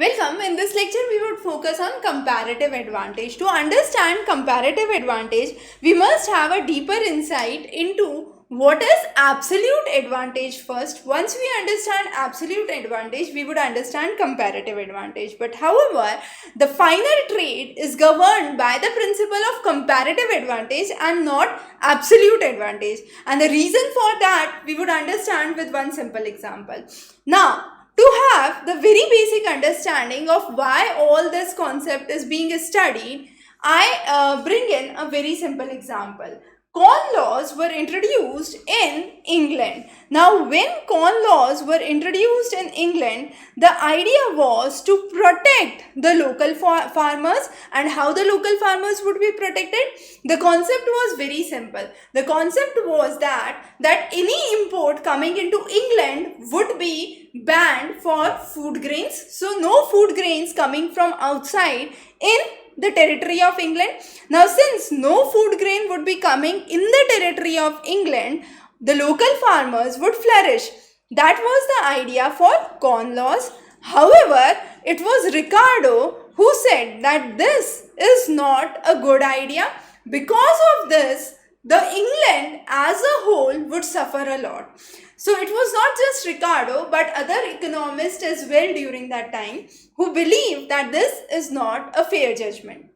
Welcome. In this lecture, we would focus on comparative advantage. To understand comparative advantage, we must have a deeper insight into what is absolute advantage first. Once we understand absolute advantage, we would understand comparative advantage. But however, the final trade is governed by the principle of comparative advantage and not absolute advantage. And the reason for that, we would understand with one simple example. Now, to have the very basic understanding of why all this concept is being studied, I bring in a very simple example. Corn laws were introduced in England. Now, when corn laws were introduced in England, the idea was to protect the local farmers. And how the local farmers would be protected? The concept was very simple. The concept was that any import coming into England would be banned for food grains. So, no food grains coming from outside in the territory of England. Now, since no food grain would be coming in the territory of England, the local farmers would flourish. That was the idea for corn laws. However, it was Ricardo who said that this is not a good idea. Because of this, the England as a whole would suffer a lot. So it was not just Ricardo but other economists as well during that time who believed that this is not a fair judgment.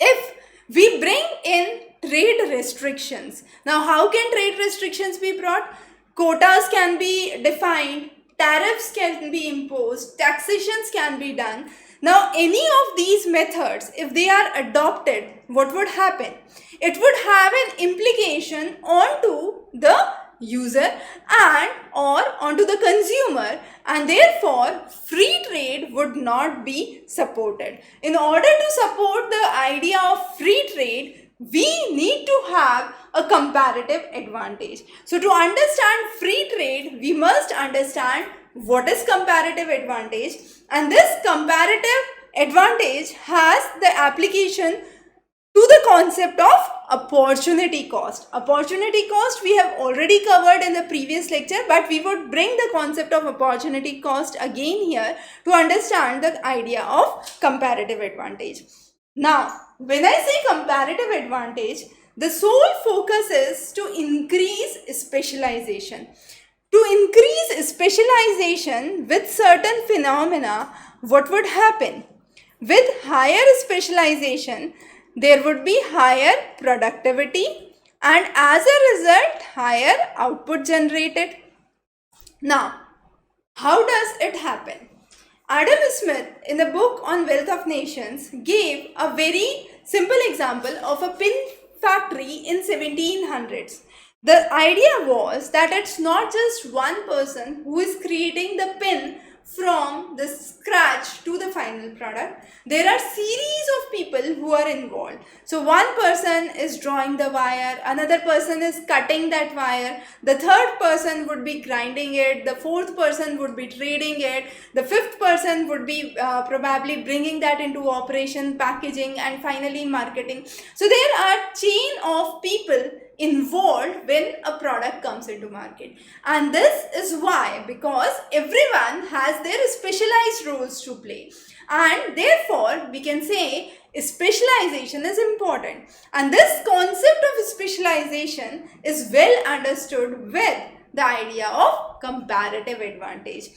If we bring in trade restrictions, now how can trade restrictions be brought? Quotas can be defined, tariffs can be imposed, taxations can be done. Now, any of these methods, if they are adopted, what would happen? It would have an implication onto the user and or onto the consumer, and therefore free trade would not be supported. In order to support the idea of free trade, we need to have a comparative advantage. So to understand free trade, we must understand what is comparative advantage, and this comparative advantage has the application to the concept of opportunity cost. Opportunity cost we have already covered in the previous lecture, but we would bring the concept of opportunity cost again here to understand the idea of comparative advantage. Now, when I say comparative advantage, the sole focus is to increase specialization. To increase specialization with certain phenomena, what would happen? With higher specialization, there would be higher productivity and as a result, higher output generated. Now, how does it happen? Adam Smith, in the book on Wealth of Nations, gave a very simple example of a pin factory in 1700s. The idea was that it's not just one person who is creating the pin from the scratch to the final product. There are series of people who are involved. So one person is drawing the wire, another person is cutting that wire, the third person would be grinding it, the fourth person would be trading it, the fifth person would be probably bringing that into operation, packaging, and finally marketing. So there are chain of people involved when a product comes into market, and this is why, because everyone has their specialized roles to play, and therefore we can say specialization is important, and this concept of specialization is well understood with the idea of comparative advantage.